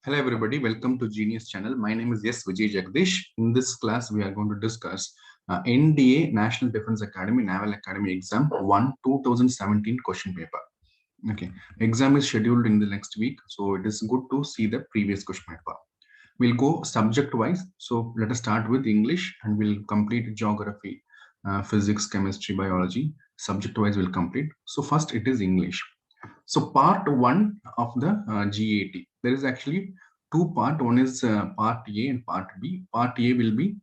Hello everybody, welcome to Genius channel. My name is S. Vijay Jagdish. In this class, we are going to discuss NDA National Defense Academy Naval Academy Exam 1 2017 question paper. Okay, exam is scheduled in the next week, so it is good to see the previous question paper. We'll go subject wise. So let us start with English and we'll complete geography, physics, chemistry, biology. Subject wise we'll complete. So first it is English. So part one of the GAT, there is actually two part. One is part A and part B. Part A will be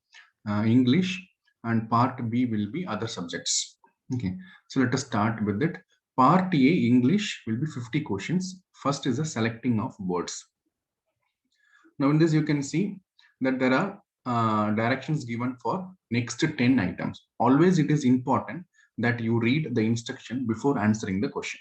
English and part B will be other subjects. Okay, so let us start with it. Part A English will be 50 questions. First is the selecting of words. Now in this you can see that there are directions given for next 10 items. Always it is important that you read the instruction before answering the question.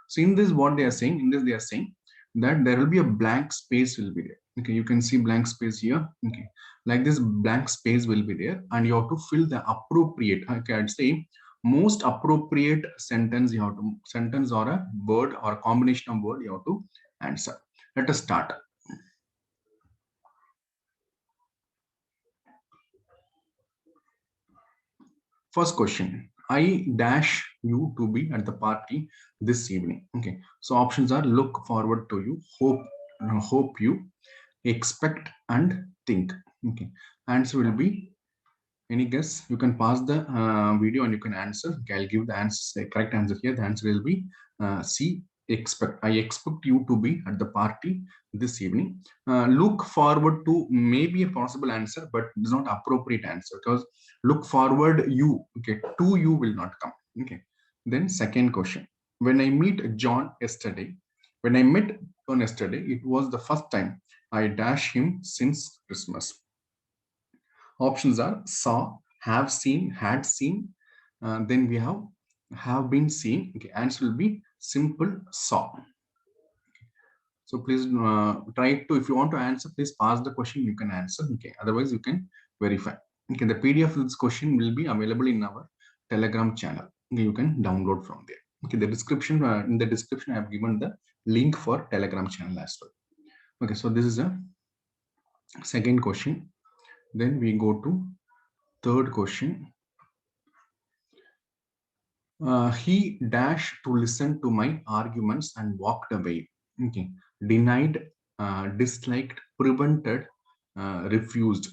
So in this what they are saying, in this they are saying that there will be a blank space will be there. Okay, you can see blank space here. Okay, like this blank space will be there and you have to fill the appropriate, okay, I'd say most appropriate sentence you have to, sentence or a word or a combination of word you have to answer. Let us start. First question, I dash you to be at the party this evening. Okay, so options are look forward to you, hope you, expect and think. Okay, answer will be, any guess? You can pause the video and you can answer. Okay, I'll give the answer, correct answer here. The answer will be C, expect. I expect you to be at the party this evening. Look forward to may be a possible answer, but it's not appropriate answer because look forward you, okay, to you will not come. Okay. Then second question. When I meet John yesterday, when I met John yesterday, it was the first time I dash him since Christmas. Options are saw, have seen, had seen. Then we have been seen. Okay, answer will be simple saw. So please try to, if you want to answer, please pass the question. You can answer. Okay, otherwise you can verify. Okay, the PDF of this question will be available in our Telegram channel. Okay, you can download from there. Okay, the description in the description I have given the link for Telegram channel as well. Okay, so this is a second question. Then we go to third question. He dashed to listen to my arguments and walked away. Okay, denied, disliked, prevented, refused.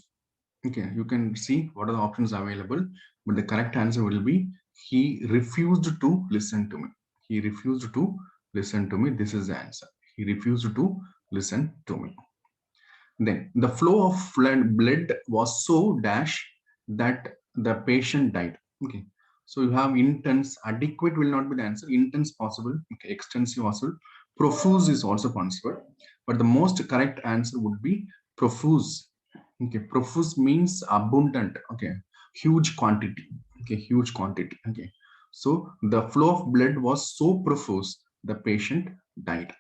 Okay, you can see what are the options available, but the correct answer will be he refused to listen to me. He refused to listen to me. This is the answer. He refused to listen to me. Then the flow of blood was so dash that the patient died. Okay, so you have intense, adequate will not be the answer. Intense possible, okay, extensive possible, profuse is also possible, but the most correct answer would be profuse. Okay, profuse means abundant. Okay, huge quantity. Okay, huge quantity. Okay, so the flow of blood was so profuse, the patient died.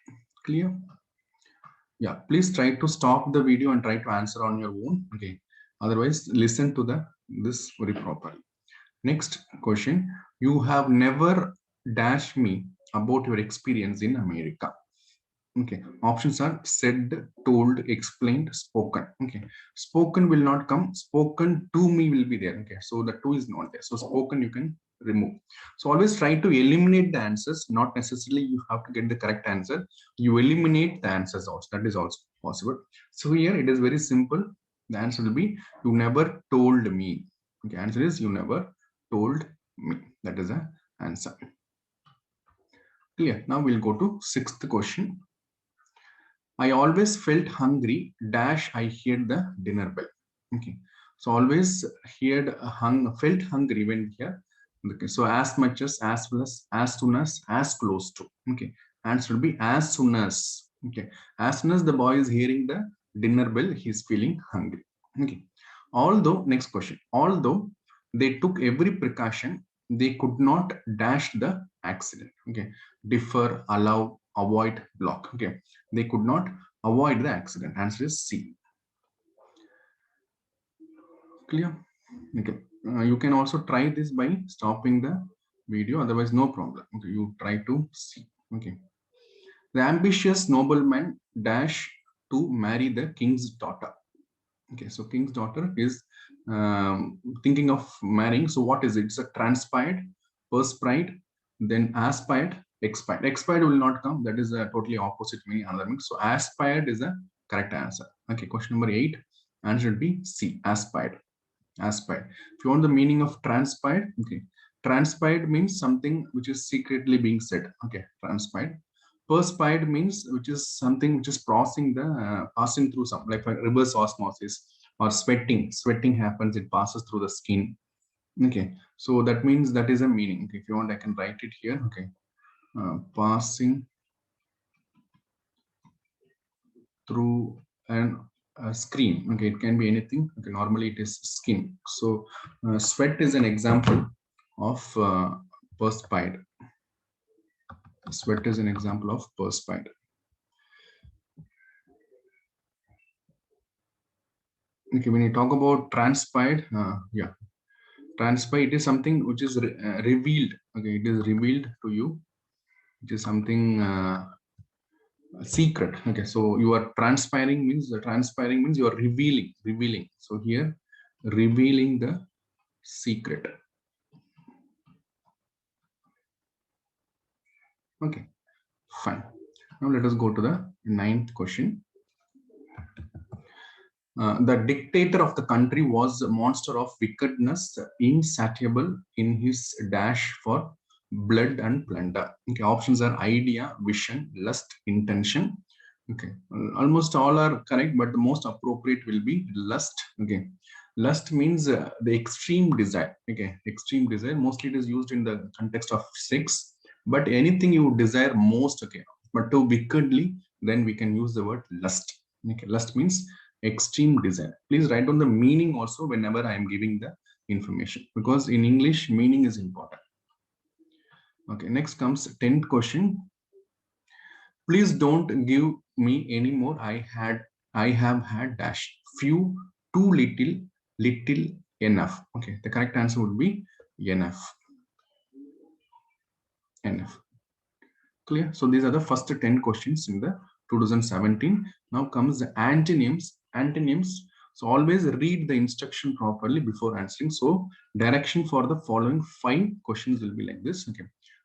Clear? Yeah, please try to stop the video and try to answer on your own. Okay, otherwise listen to the this very properly. Next question, you have never dashed me about your experience in America. Okay, options are said, told, explained, spoken. Okay, spoken will not come, spoken to me will be there. Okay, so the two is not there, so spoken you can remove. So always try to eliminate the answers, not necessarily you have to get the correct answer. You eliminate the answers also, that is also possible. So here it is very simple. The answer will be you never told me. Okay, answer is you never told me. That is the answer. Clear? Now we'll go to sixth question. I always felt hungry dash I heard the dinner bell. Okay, so always heard felt hungry when here. Okay, so as much as well as soon as close to. Okay, answer will be as soon as. Okay, as soon as the boy is hearing the dinner bell, he is feeling hungry. Okay, although next question, although they took every precaution, they could not dash the accident. Okay, defer, allow, avoid, block. Okay, they could not avoid the accident. Answer is C. Clear? Okay. You can also try this by stopping the video, otherwise no problem. Okay, you try to see. Okay, the ambitious nobleman dash to marry the king's daughter. Okay, so king's daughter is thinking of marrying. So what is it? It's a transpired, perspired, then aspired, expired. Expired will not come. That is a totally opposite meaning. Another meaning. So aspired is a correct answer. Okay, question number 8. Answer should be C. Aspired. Aspired. If you want the meaning of transpired, okay, transpired means something which is secretly being said. Okay, transpired. Perspired means which is something which is passing through some, like reverse osmosis, or sweating. Sweating happens, it passes through the skin. Okay, so that means that is a meaning. Okay, if you want, I can write it here. Okay, passing through an screen. Okay, it can be anything. Okay, normally it is skin. So sweat is an example of perspired. Sweat is an example of perspired. Okay, when you talk about transpired, yeah, transpired, it is something which is revealed. Okay, it is revealed to you. It is something secret. Okay, so you are transpiring means you are revealing. So here, revealing the secret. Okay, fine. Now let us go to the 9th question. The dictator of the country was a monster of wickedness, insatiable in his dash for blood and plunder. Okay, options are idea, vision, lust, intention. Okay, almost all are correct, but the most appropriate will be lust. Okay, lust means the extreme desire. Okay, extreme desire. Mostly it is used in the context of sex, but anything you desire most. Okay, but too wickedly, then we can use the word lust. Okay, lust means extreme desire. Please write down the meaning also whenever I am giving the information, because in English meaning is important. Okay, next comes 10th question. Please don't give me any more. I have had dash few, too little, little, enough. Okay, the correct answer would be enough. Enough. Clear? So these are the first 10 questions in the 2017. Now comes the antonyms. Antonyms. So always read the instruction properly before answering. So direction for the following 5 questions will be like this. Okay.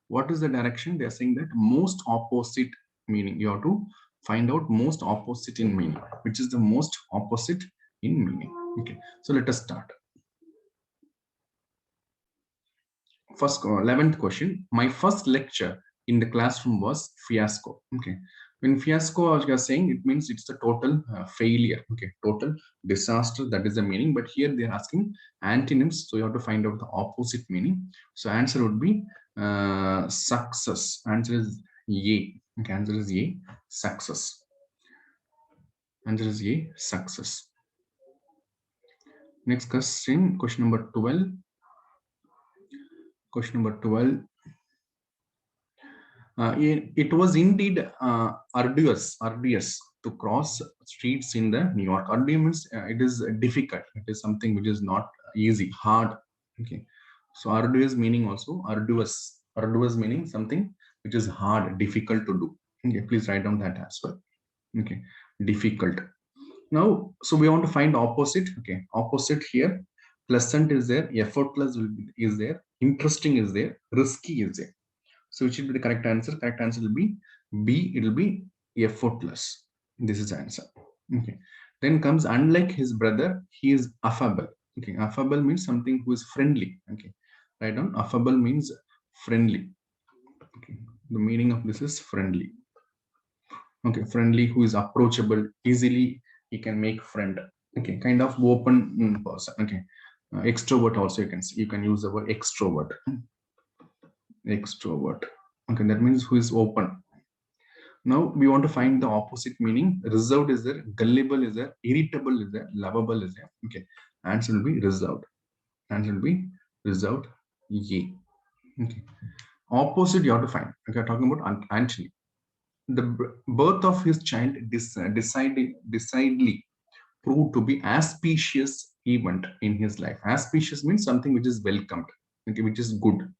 What is the direction? They are saying that most opposite meaning. You have to find out most opposite in meaning. Which is the most opposite in meaning? Okay. So let us start. First, 11th question. My first lecture in the classroom was fiasco. Okay, when fiasco, as you are saying, it means it's the total failure. Okay, total disaster. That is the meaning. But here they are asking antonyms, so you have to find out the opposite meaning. So answer would be success. Answer is A. Okay, answer is A. Success. Answer is A. Success. Next question. Question number 12. Question number 12. It was indeed arduous to cross streets in the New York. Arduous means it is difficult. It is something which is not easy, hard. Okay, so arduous meaning also arduous. Arduous meaning something which is hard, difficult to do. Okay, please write down that as well. Okay, difficult. Now, so we want to find opposite. Okay, opposite here. Pleasant is there. Effortless is there. Interesting is there. Risky is there. So which will be the correct answer? Correct answer will be B. It will be effortless. This is the answer. Okay. Then comes unlike his brother, he is affable. Okay. Affable means something who is friendly. Okay. Write down. Affable means friendly. Okay. The meaning of this is friendly. Okay. Friendly, who is approachable, easily he can make friend. Okay. Kind of open person. Okay. Extrovert also you can use the word extrovert. Extrovert. Okay, that means who is open. Now we want to find the opposite meaning. Reserved is there, gullible is there, irritable is there, lovable is there. Okay, answer will be reserved. Answer will be reserved. Ye. Okay. Opposite you have to find. Okay, talking about Antony. The birth of his child decidedly proved to be auspicious event in his life. Auspicious means something which is welcomed. Okay, which is good.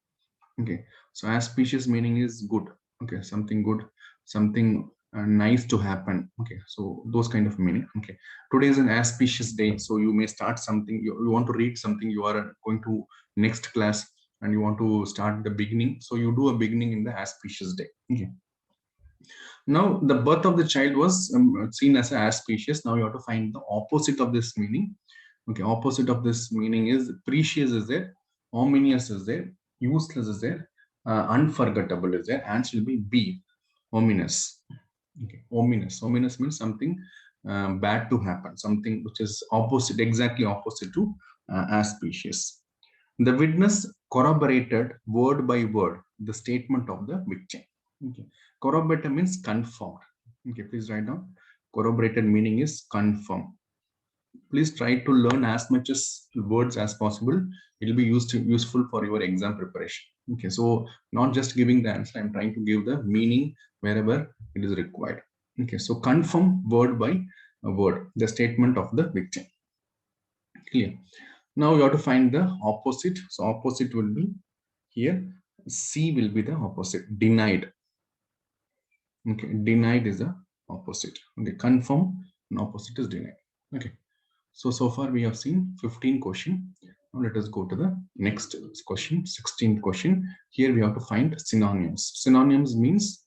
Okay, so auspicious meaning is good. Okay, something good, something nice to happen. Okay, so those kind of meaning. Okay, today is an auspicious day, so you may start something. You want to read something. You are going to next class and you want to start the beginning. So you do a beginning in the auspicious day. Okay. Now the birth of the child was seen as auspicious. Now you have to find the opposite of this meaning. Okay, opposite of this meaning is precious is there, ominous is there, useless is there, unforgettable is there. Answer will be B, ominous. Okay, ominous. Ominous means something bad to happen, something which is opposite, exactly opposite to auspicious. The witness corroborated word by word the statement of the victim. Okay. Corroborated means confirmed. Okay, please write down. Corroborated meaning is confirm. Please try to learn as much as words as possible. It will be useful for your exam preparation. Okay, so not just giving the answer, I'm trying to give the meaning wherever it is required. Okay, so confirm word by word the statement of the victim. Clear. Now you have to find the opposite. So opposite will be here. C will be the opposite. Denied. Okay, denied is the opposite. Okay, confirm and opposite is denied. Okay. So far we have seen 15 question. Now let us go to the next question, 16th question. Here we have to find synonyms. Synonyms means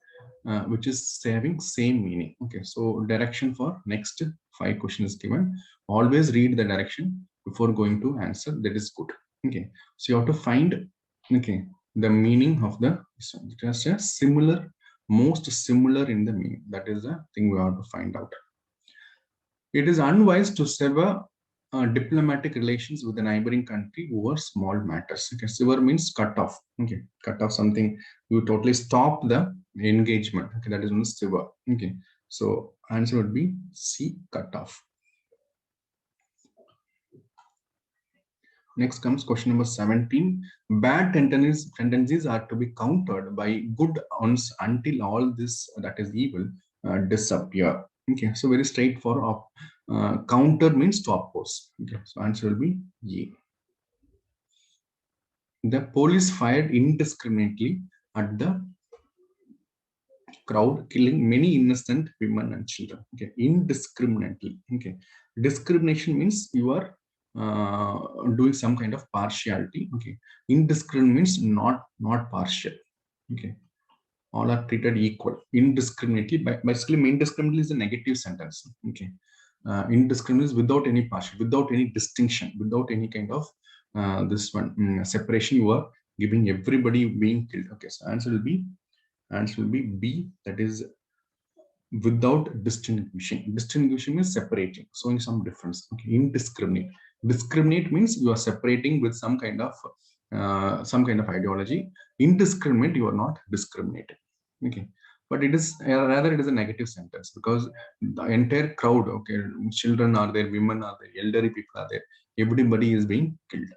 which is having same meaning. Okay, so direction for next 5 questions is given. Always read the direction before going to answer. That is good. Okay, so you have to find the meaning of the just a similar, most similar in the meaning. That is the thing we have to find out. It is unwise to sever diplomatic relations with a neighboring country over small matters. Okay, sever means cut off. Okay, cut off something. You totally stop the engagement. Okay, that is known as sever. Okay, so answer would be C, cut off. Next comes question number 17. Bad tendencies are to be countered by good ones until all this that is evil disappear. Okay, so very straightforward. Counter means to oppose. Okay, so answer will be E. The police fired indiscriminately at the crowd, killing many innocent women and children. Okay, indiscriminately. Okay, discrimination means you are doing some kind of partiality. Okay, indiscriminate means not partial. Okay, all are treated equal. Indiscriminately, basically, indiscriminately is a negative sentence. Okay, indiscriminate is without any partial, without any distinction, without any kind of this one separation. You are giving everybody being killed. Okay, so answer will be B, that is without distinguishing. Distinguishing means separating, showing some difference. Okay, indiscriminate. Discriminate means you are separating with some kind of ideology. Indiscriminate, you are not discriminating. Okay, but it is rather it is a negative sentence because the entire crowd. Okay, children are there, women are there, elderly people are there. Everybody is being killed.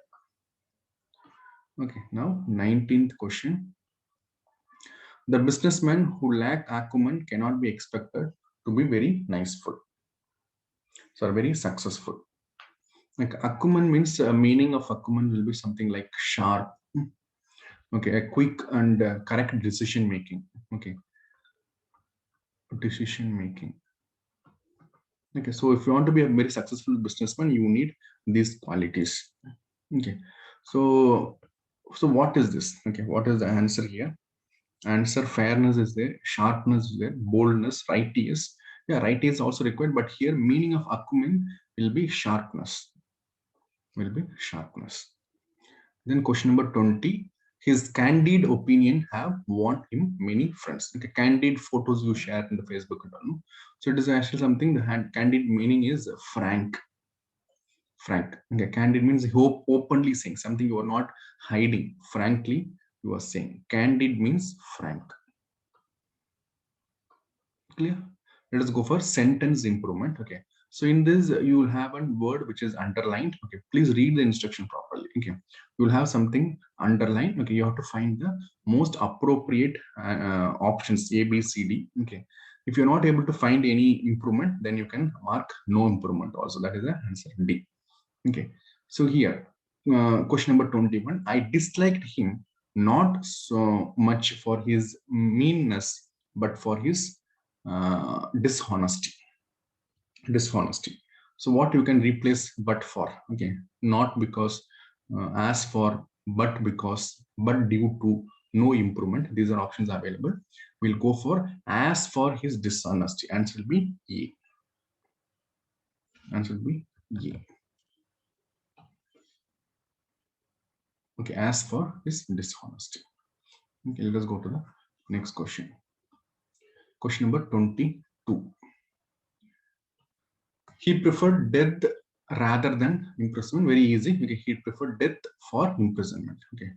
Okay, now 19th question. The businessmen who lack acumen cannot be expected to be very niceful. So are very successful. Like acumen means meaning of acumen will be something like sharp. Okay, a quick and correct decision making. Okay, decision making. Okay, so if you want to be a very successful businessman, you need these qualities. Okay, so what is this? Okay, what is the answer here? Answer: fairness is there, sharpness is there, boldness, righteous. Yeah, righteous is also required, but here meaning of acumen will be sharpness. Then question number 20. His candid opinion have won him many friends. Okay, candid photos you share in the Facebook. So it is actually something. The candid meaning is frank. Frank. Okay, candid means openly saying something you are not hiding. Frankly, you are saying. Candid means frank. Clear? Let us go for sentence improvement. Okay, so in this you will have a word which is underlined. Okay, please read the instruction properly. Okay, you will have something underlined. Okay, you have to find the most appropriate options A, B, C, D. Okay, if you're not able to find any improvement, then you can mark no improvement also. That is the answer D. Okay, so here question number 21. I disliked him not so much for his meanness but for his dishonesty. Dishonesty. So what you can replace but for? Okay, not because, as for, but because, but due to, no improvement. These are options available. We'll go for as for his dishonesty. Answer will be A. Answer will be A. Okay, as for his dishonesty. Okay, let us go to the next question. Question number 22. He preferred death rather than imprisonment. Very easy. Okay, he preferred death for imprisonment. Okay.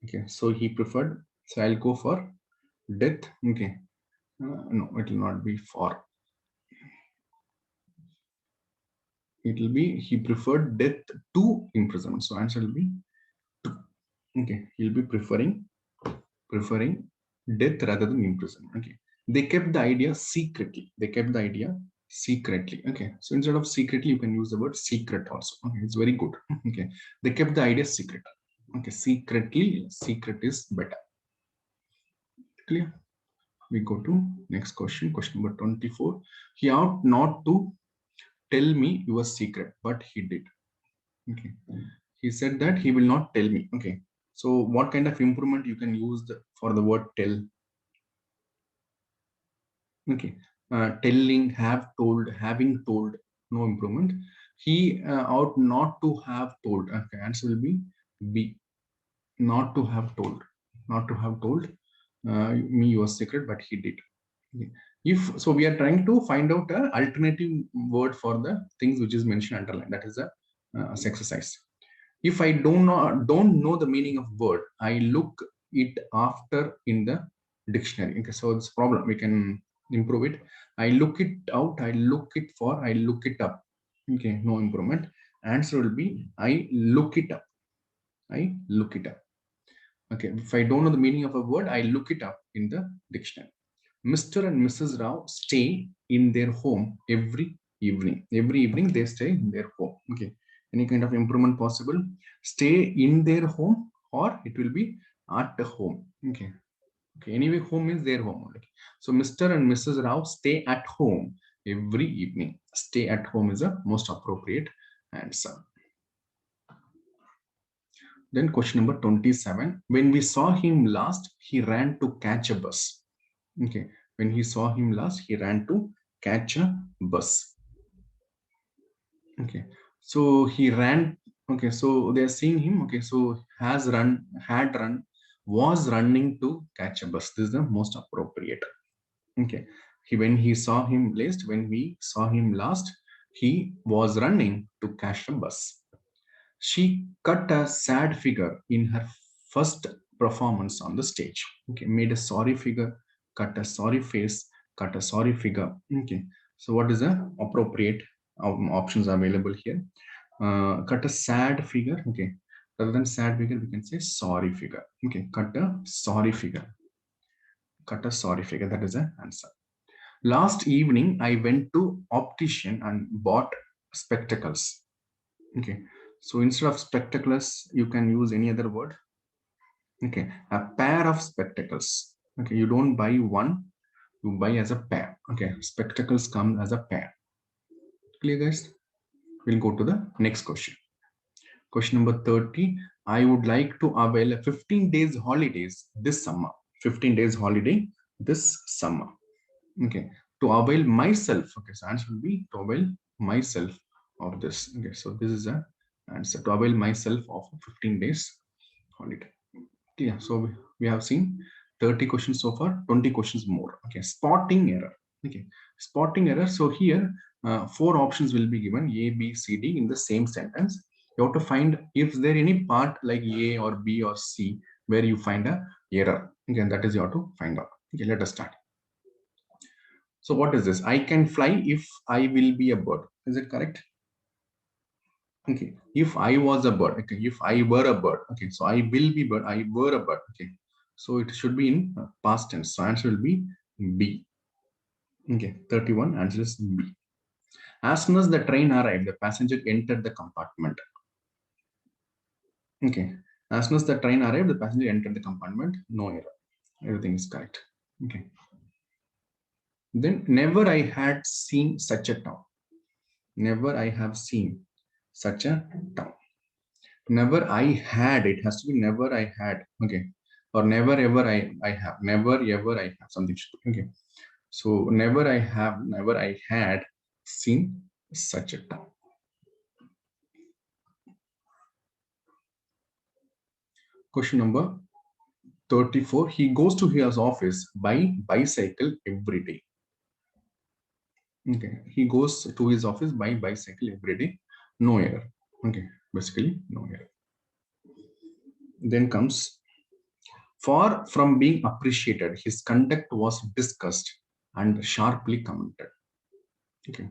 Okay, so he preferred. So I'll go for death. Okay. No, it will not be for. It will be he preferred death to imprisonment. So answer will be to. Okay, he'll be preferring death rather than imprisonment. Okay, they kept the idea secretly. They kept the idea secretly. Okay, so instead of secretly, you can use the word secret also. Okay, it's very good. Okay, they kept the idea secret. Okay, secretly, secret is better. Clear? We go to next question. Question number 24. He ought not to tell me your secret, but he did. Okay, he said that he will not tell me. Okay, so what kind of improvement you can use for the word tell? Okay, telling, have told, having told, no improvement. He ought not to have told. Okay, answer will be B. Not to have told. Not to have told me your secret, but he did. Okay. If so, we are trying to find out an alternative word for the things which is mentioned underline. That is a exercise. If I don't know the meaning of word, I look it after in the dictionary. Okay, so it's problem. We can improve it. I look it out. I look it for. I look it up. Okay, no improvement. Answer will be I look it up. I look it up. Okay, if I don't know the meaning of a word, I look it up in the dictionary. Mr. and Mrs. Rao stay in their home every evening. Every evening they stay in their home. Okay. Any kind of improvement possible? Stay in their home, or it will be at the home. Okay. Okay. Anyway, home means their home. Okay. So Mr. and Mrs. Rao stay at home every evening. Stay at home is the most appropriate answer. Then question number 27. When we saw him last, he ran to catch a bus. Okay. When he saw him last, he ran to catch a bus. Okay. So he ran. Okay. So they are seeing him. Okay. So has run, had run, was running to catch a bus. This is the most appropriate. Okay. When he saw him last, when we saw him last, he was running to catch a bus. She cut a sad figure in her first performance on the stage. Okay, made a sorry figure, cut a sorry face, cut a sorry figure. Okay, so what is the appropriate options available here? Cut a sad figure. Okay, rather than sad figure, we can say sorry figure. Okay, cut a sorry figure. Cut a sorry figure. That is the answer. Last evening, I went to optician and bought spectacles. Okay, so instead of spectacles, you can use any other word. Okay, a pair of spectacles. Okay, you don't buy one, you buy as a pair. Okay, spectacles come as a pair. Clear, guys? We'll go to the next question. Question number 30. I would like to avail a 15 days holidays this summer. 15 days holiday this summer. Okay, to avail myself. Okay, so answer will be to avail myself of this. Okay, so this is a answer, to avail myself of 15 days holiday. Yeah, so we have seen 30 questions so far, 20 questions more. Okay, spotting error. Okay, spotting error. So here, 4 options will be given, A, B, C, D in the same sentence. You have to find if there any part like A or B or C where you find a error. Again, that is you have to find out. Okay, let us start. So what is this? I can fly if I will be a bird. Is it correct? Okay, if I was a bird. Okay, if I were a bird. Okay, so I will be bird. I were a bird. Okay, so it should be in past tense. So answer will be B. Okay, 31 answer is B. As soon as the train arrived, the passenger entered the compartment. Okay, as soon as the train arrived, the passenger entered the compartment. No error. Everything is correct. Okay. Then never I had seen such a town. Never I have seen such a town. Never I had, it has to be never I had. Okay. Or never ever I have. Never ever I have. Something should be. Okay. So never I have, never I had seen such a town. Question number 34. He goes to his office by bicycle every day. Okay. He goes to his office by bicycle every day. No error. Okay. Basically, no error. Then comes, far from being appreciated, his conduct was discussed and sharply commented. Okay.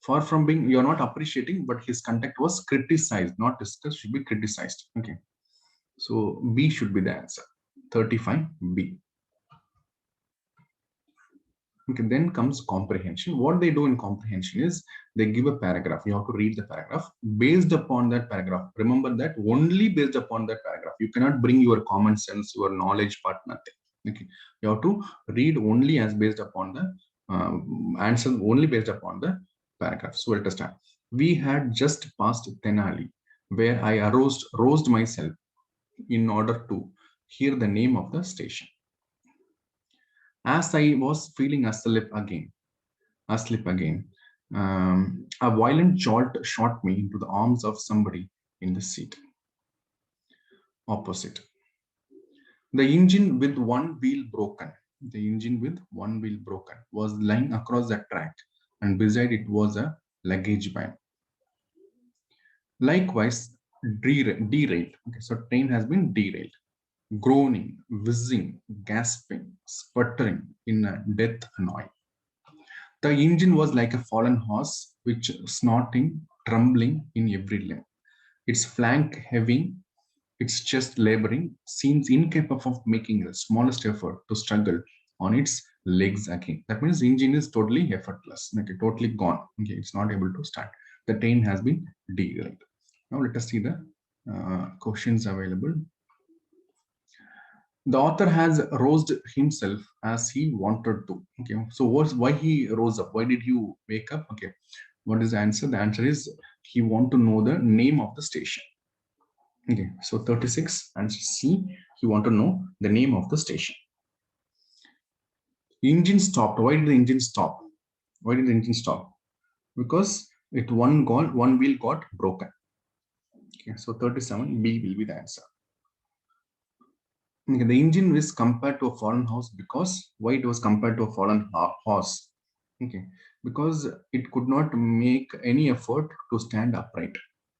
Far from being, you're not appreciating, but his conduct was criticized, not discussed, should be criticized. Okay. So B should be the answer. 35B. Okay, then comes comprehension. What they do in comprehension is they give a paragraph. You have to read the paragraph. Based upon that paragraph, remember that only based upon that paragraph. You cannot bring your common sense, your knowledge part, nothing. Okay, you have to read only as based upon the answer, only based upon the paragraph. So let us start. We had just passed Tenali, where I roused myself in order to hear the name of the station. As I was feeling asleep again, a violent jolt shot me into the arms of somebody in the seat opposite. The engine with one wheel broken, was lying across the track, and beside it was a luggage van. Likewise, derailed. Okay, so train has been derailed. Groaning, whizzing, gasping, sputtering in a death annoy. The engine was like a fallen horse, which snorting, trembling in every limb. Its flank heaving, its chest laboring, seems incapable of making the smallest effort to struggle on its legs again. That means the engine is totally effortless, okay, totally gone. Okay, it's not able to start. The train has been derailed. Now let us see the questions available. The author has roused himself as he wanted to. Okay, so why he rose up? Why did you wake up? Okay, what is the answer? The answer is he want to know the name of the station. Okay, so 36 answer C. He want to know the name of the station. Engine stopped. Why did the engine stop? Why did the engine stop? Because one wheel got broken. Okay, so 37 B will be the answer. Okay, the engine is compared to a fallen horse because why it was compared to a fallen horse? Okay, because it could not make any effort to stand upright.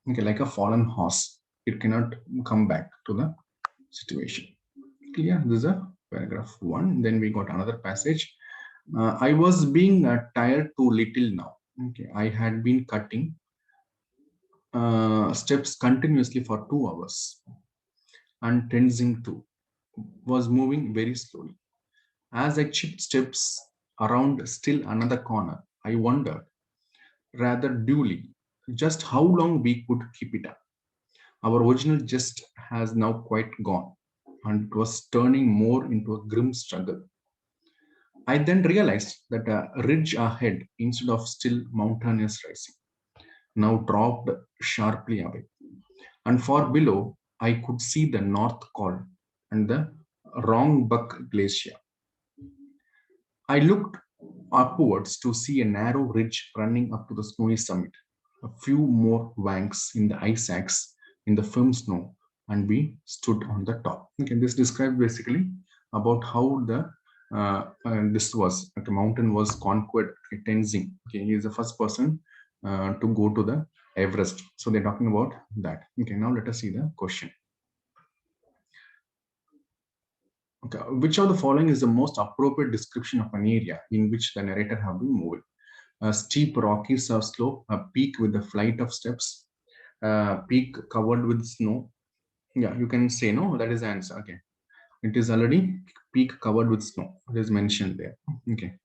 Okay, like a fallen horse, it cannot come back to the situation. Clear? This is a paragraph 1. Then we got another passage. I was being tired too little now. Okay, I had been cutting steps continuously for 2 hours, and tensing too was moving very slowly. As I chipped steps around still another corner, I wondered, rather dully, just how long we could keep it up. Our original jest has now quite gone, and it was turning more into a grim struggle. I then realized that a ridge ahead, instead of still mountainous rising, now dropped sharply away. And far below, I could see the North Col and the Rongbuk Glacier. I looked upwards to see a narrow ridge running up to the snowy summit, a few more banks in the ice axe in the firm snow, and we stood on the top. Okay, this describes basically about how this was the mountain was conquered. Tenzing. Okay, he is the first person to go to the Everest. So they're talking about that. Okay, now let us see the question. Okay, which of the following is the most appropriate description of an area in which the narrator have been moving? A steep rocky slope, a peak with a flight of steps, a peak covered with snow. Yeah, you can say no, that is the answer. Okay, it is already peak covered with snow. It is mentioned there. Okay.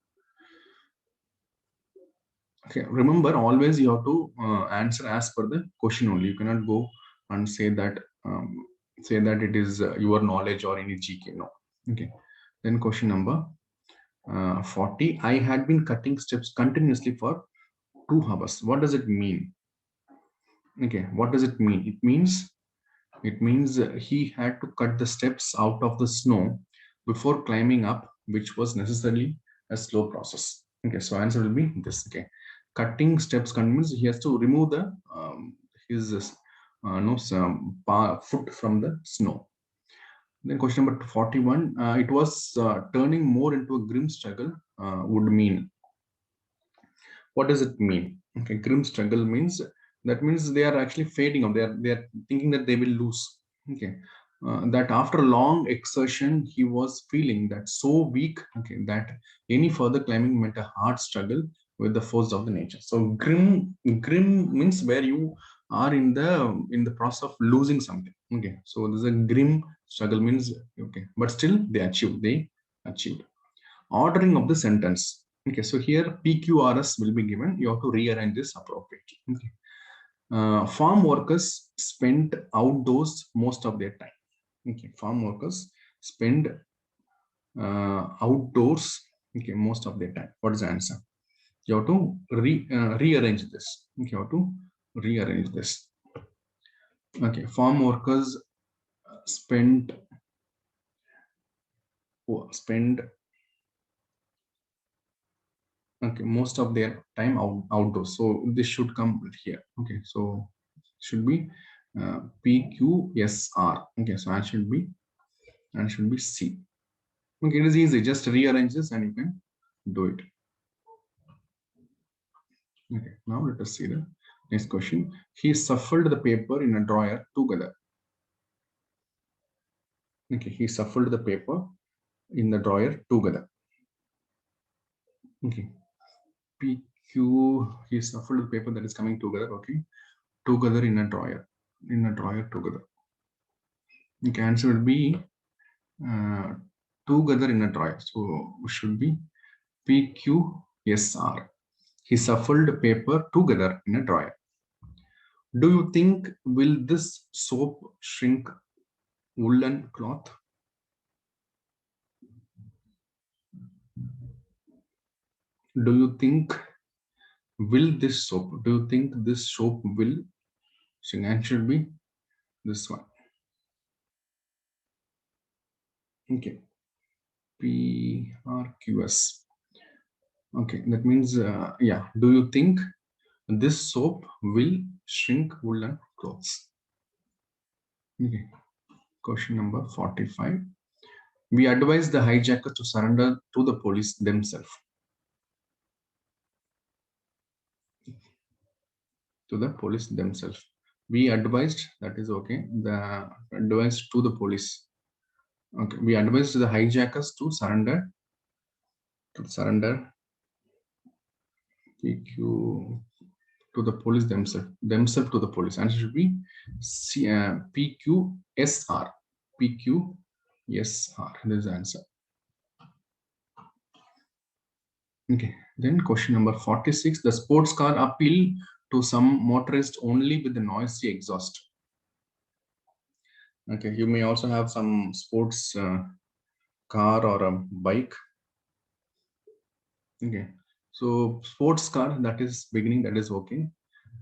Okay, remember always you have to answer as per the question only. You cannot go and say that it is your knowledge or any GK. No. Okay. Then question number 40. I had been cutting steps continuously for 2 hours. What does it mean? Okay, what does it mean? It means he had to cut the steps out of the snow before climbing up, which was necessarily a slow process. Okay, so answer will be this. Okay, cutting steps means he has to remove the his no foot from the snow. Then question number 41. It was turning more into a grim struggle. Would mean, what does it mean? Okay, grim struggle means, that means they are actually fading out. They are thinking that they will lose. Okay, that after long exertion he was feeling that so weak. Okay, that any further climbing meant a hard struggle with the force of the nature. So grim means where you are in the process of losing something. Okay, so this is a grim struggle means, okay, but still they achieved. Ordering of the sentence. Okay, so here PQRS will be given. You have to rearrange this appropriately. Okay. Farm workers spend outdoors most of their time. Okay, farm workers spend outdoors. Okay, most of their time. What is the answer? You have to rearrange this. Okay, you have to rearrange this. Okay, farm workers spend spend okay most of their time outdoors, so this should come here. Okay, so should be PQSR. Okay, so and should be C. Okay, it is easy, just rearrange this and you can do it. Okay, now let us see the next question. He shuffled the paper in a drawer together. Okay, he shuffled the paper in the drawer together. Okay, PQ, he shuffled the paper that is coming together. Okay, together in a drawer together. Okay, answer will be together in a drawer. So should be PQSR. He shuffled paper together in a drawer. Do you think will this soap shrink woolen cloth? Do you think will this soap? Do you think this soap will shrink? And should be this one. Okay. PRQS. Okay, that means yeah. Do you think this soap will shrink woolen clothes? Okay. Question number 45. We advise the hijackers to surrender to the police themselves. To the police themselves. We advised, that is okay. The advice to the police. Okay. We advised the hijackers to surrender. PQ to the police themselves to the police. And it should be PQSR. PQSR. This is the answer. Okay. Then question number 46. The sports car appeal to some motorists only with the noisy exhaust. Okay, you may also have some sports car or a bike. Okay, so sports car, that is beginning, that is okay.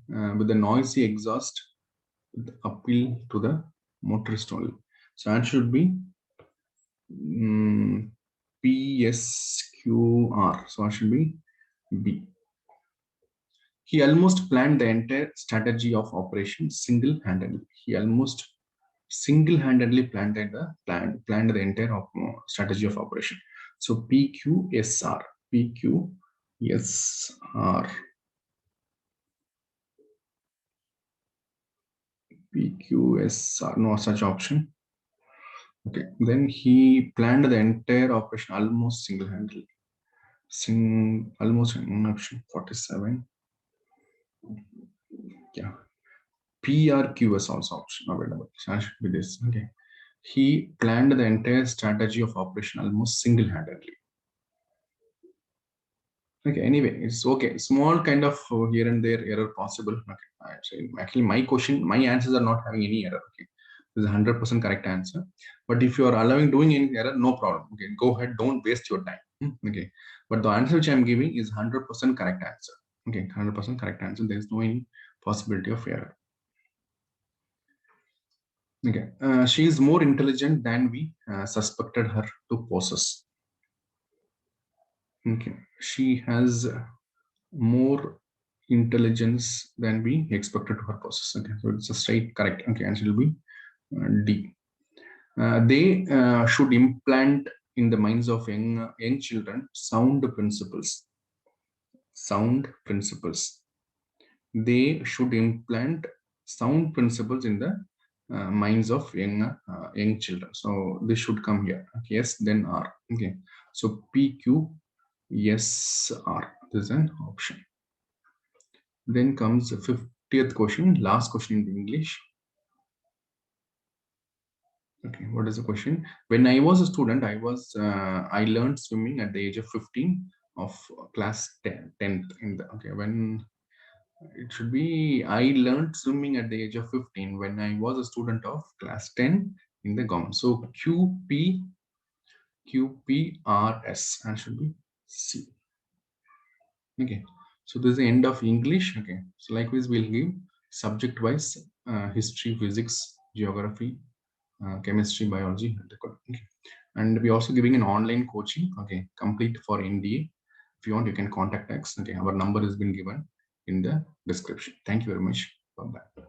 With the noisy exhaust, appeal to the motorist only. So answer should be PSQR. So answer should be B. He almost planned the entire strategy of operation single-handedly. He almost single-handedly planned the entire strategy of operation. So PQSR. PQSR. PQSR. No such option. Okay. Then he planned the entire operation almost single-handedly. Almost in option 47. Yeah. PRQS also option available. So I should be this. Okay. He planned the entire strategy of operation almost single-handedly. Okay, anyway, it's okay. Small kind of here and there error possible. Okay. Actually, my question, my answers are not having any error. Okay. This is 100% correct answer. But if you are allowing doing any error, no problem. Okay, go ahead, don't waste your time. Okay, but the answer which I'm giving is 100% correct answer. Okay, 100% correct answer. There is no any possibility of error. Okay, she is more intelligent than we suspected her to possess. Okay, she has more intelligence than we expected to her possess. Okay, so it's a straight correct. Okay, answer will be D. They should implant in the minds of young children sound principles. Sound principles. They should implant sound principles in the minds of young children. So this should come here. Okay, yes, then R. Okay, so PQ, yes, R. This is an option. Then comes the 50th question, last question in English. Okay, what is the question? When I was a student, I learned swimming at the age of 15 of class 10th in the, okay, when it should be, I learned swimming at the age of 15 when I was a student of class 10 in the government. So QPRS, and should be C. Okay, so this is the end of English. Okay, so likewise we'll give subject wise history, physics, geography, chemistry, biology. Okay. And we're also giving an online coaching, okay, complete for NDA. If you want, you can contact us. Okay, our number has been given in the description. Thank you very much. Bye bye.